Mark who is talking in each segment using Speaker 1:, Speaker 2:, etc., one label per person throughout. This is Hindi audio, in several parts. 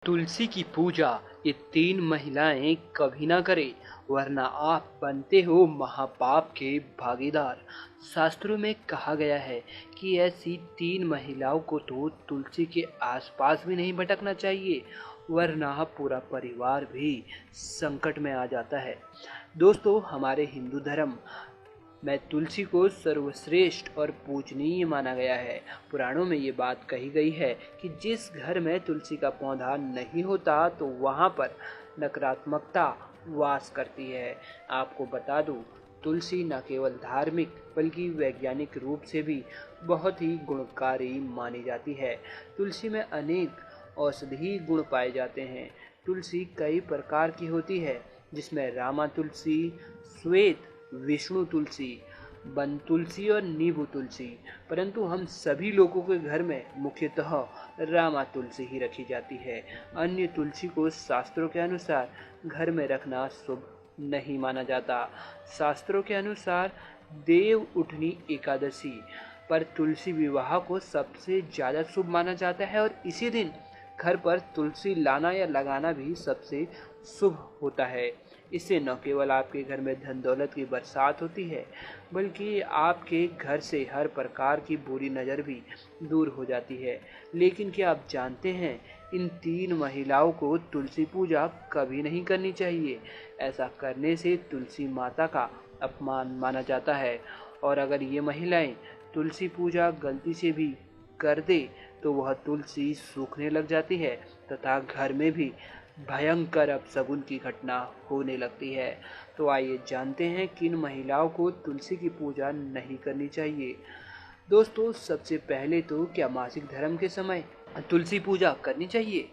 Speaker 1: तुलसी की पूजा ये तीन महिलाएं कभी ना करें, वरना आप बनते हो महापाप के भागीदार। शास्त्रों में कहा गया है कि ऐसी तीन महिलाओं को तो तुलसी के आसपास भी नहीं भटकना चाहिए, वरना पूरा परिवार भी संकट में आ जाता है। दोस्तों, हमारे हिंदू धर्म में तुलसी को सर्वश्रेष्ठ और पूजनीय माना गया है। पुराणों में ये बात कही गई है कि जिस घर में तुलसी का पौधा नहीं होता तो वहाँ पर नकारात्मकता वास करती है। आपको बता दूं, तुलसी न केवल धार्मिक बल्कि वैज्ञानिक रूप से भी बहुत ही गुणकारी मानी जाती है। तुलसी में अनेक औषधीय गुण पाए जाते हैं। तुलसी कई प्रकार की होती है, जिसमें रामा तुलसी, श्वेत विष्णु तुलसी, वन तुलसी और नींबू तुलसी। परंतु हम सभी लोगों के घर में मुख्यतः रामा तुलसी ही रखी जाती है। अन्य तुलसी को शास्त्रों के अनुसार घर में रखना शुभ नहीं माना जाता। शास्त्रों के अनुसार देव उठनी एकादशी पर तुलसी विवाह को सबसे ज़्यादा शुभ माना जाता है, और इसी दिन घर पर तुलसी लाना या लगाना भी सबसे शुभ होता है। इससे न केवल आपके घर में धन दौलत की बरसात होती है, बल्कि आपके घर से हर प्रकार की बुरी नज़र भी दूर हो जाती है। लेकिन क्या आप जानते हैं, इन तीन महिलाओं को तुलसी पूजा कभी नहीं करनी चाहिए। ऐसा करने से तुलसी माता का अपमान माना जाता है, और अगर ये महिलाएं तुलसी पूजा गलती से भी कर दे तो वह तुलसी सूखने लग जाती है तथा घर में भी भयंकर अपशगुन की घटना होने लगती है। तो आइए जानते हैं किन महिलाओं को तुलसी की पूजा नहीं करनी चाहिए। दोस्तों, सबसे पहले तो क्या मासिक धर्म के समय तुलसी पूजा करनी चाहिए?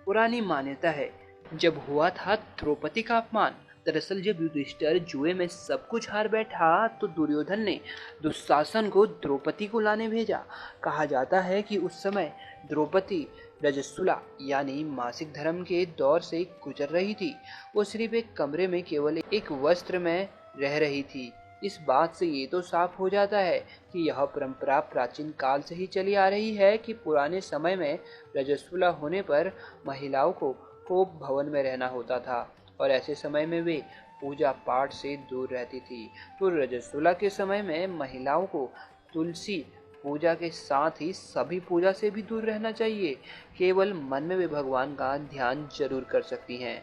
Speaker 1: पुरानी मान्यता है, जब हुआ था द्रौपदी का अपमान। दरअसल जब युधिष्ठिर जुए में सब कुछ हार बैठा तो दुर्योधन ने दुशासन को द्रौपदी को लाने भेजा। कहा जाता है कि उस समय द्रौपदी रजस्वला यानी मासिक धर्म के दौर से गुजर रही थी। वो सिर्फ एक कमरे में केवल एक वस्त्र में रह रही थी। इस बात से ये तो साफ हो जाता है कि यह परंपरा प्राचीन काल से ही चली आ रही है कि पुराने समय में रजस्वला होने पर महिलाओं को भवन में रहना होता था, और ऐसे समय में वे पूजा पाठ से दूर रहती थी। तो रजस्वला के समय में महिलाओं को तुलसी पूजा के साथ ही सभी पूजा से भी दूर रहना चाहिए। केवल मन में वे भगवान का ध्यान जरूर कर सकती हैं।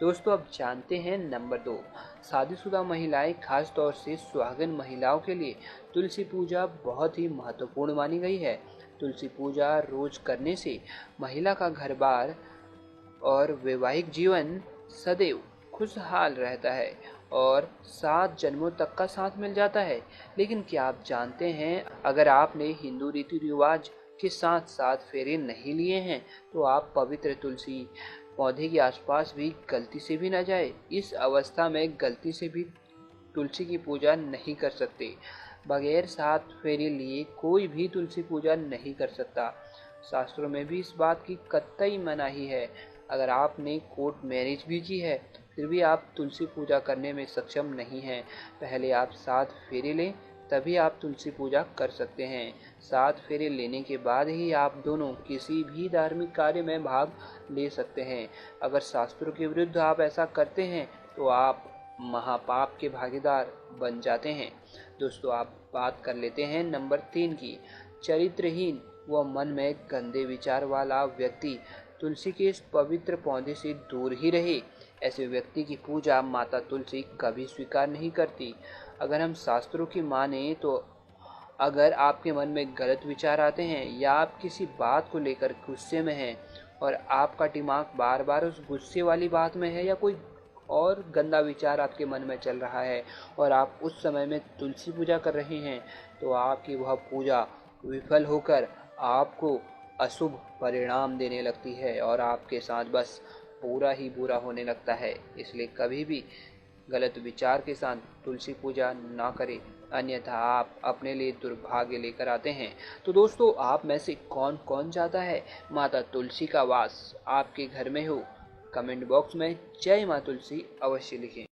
Speaker 1: दोस्तों, अब जानते हैं नंबर 2, शादीशुदा महिलाएं, खास तौर से सुहागन महिलाओं के लिए तुलसी पूजा बहुत ही महत्वपूर्ण मानी गई है। तुलसी पूजा रोज करने से महिला का घर बार और वैवाहिक जीवन सदैव खुशहाल रहता है और 7 जन्मों तक का साथ मिल जाता है। लेकिन क्या आप जानते हैं, अगर आपने हिंदू रीति रिवाज के साथ 7 फेरे नहीं लिए हैं तो आप पवित्र तुलसी पौधे के आसपास भी गलती से भी न जाए। इस अवस्था में गलती से भी तुलसी की पूजा नहीं कर सकते। बगैर 7 फेरे लिए कोई भी तुलसी पूजा नहीं कर सकता। शास्त्रों में भी इस बात की कतई मनाही है। अगर आपने कोर्ट मैरिज भी की है फिर भी आप तुलसी पूजा करने में सक्षम नहीं हैं। पहले आप 7 फेरे लें, तभी आप तुलसी पूजा कर सकते हैं। 7 फेरे लेने के बाद ही आप दोनों किसी भी धार्मिक कार्य में भाग ले सकते हैं। अगर शास्त्रों के विरुद्ध आप ऐसा करते हैं तो आप महापाप के भागीदार बन जाते हैं। दोस्तों, आप बात कर लेते हैं नंबर 3 की। चरित्रहीन व मन में गंदे विचार वाला व्यक्ति तुलसी के इस पवित्र पौधे से दूर ही रहे। ऐसे व्यक्ति की पूजा माता तुलसी कभी स्वीकार नहीं करती। अगर हम शास्त्रों की माने तो अगर आपके मन में गलत विचार आते हैं या आप किसी बात को लेकर गुस्से में हैं और आपका दिमाग बार बार उस गुस्से वाली बात में है, या कोई और गंदा विचार आपके मन में चल रहा है और आप उस समय में तुलसी पूजा कर रहे हैं, तो आपकी वह पूजा विफल होकर आपको अशुभ परिणाम देने लगती है और आपके साथ बस पूरा ही बुरा होने लगता है। इसलिए कभी भी गलत विचार के साथ तुलसी पूजा ना करें, अन्यथा आप अपने लिए दुर्भाग्य लेकर आते हैं। तो दोस्तों, आप में से कौन कौन चाहता है माता तुलसी का वास आपके घर में हो? कमेंट बॉक्स में जय मां तुलसी अवश्य लिखें।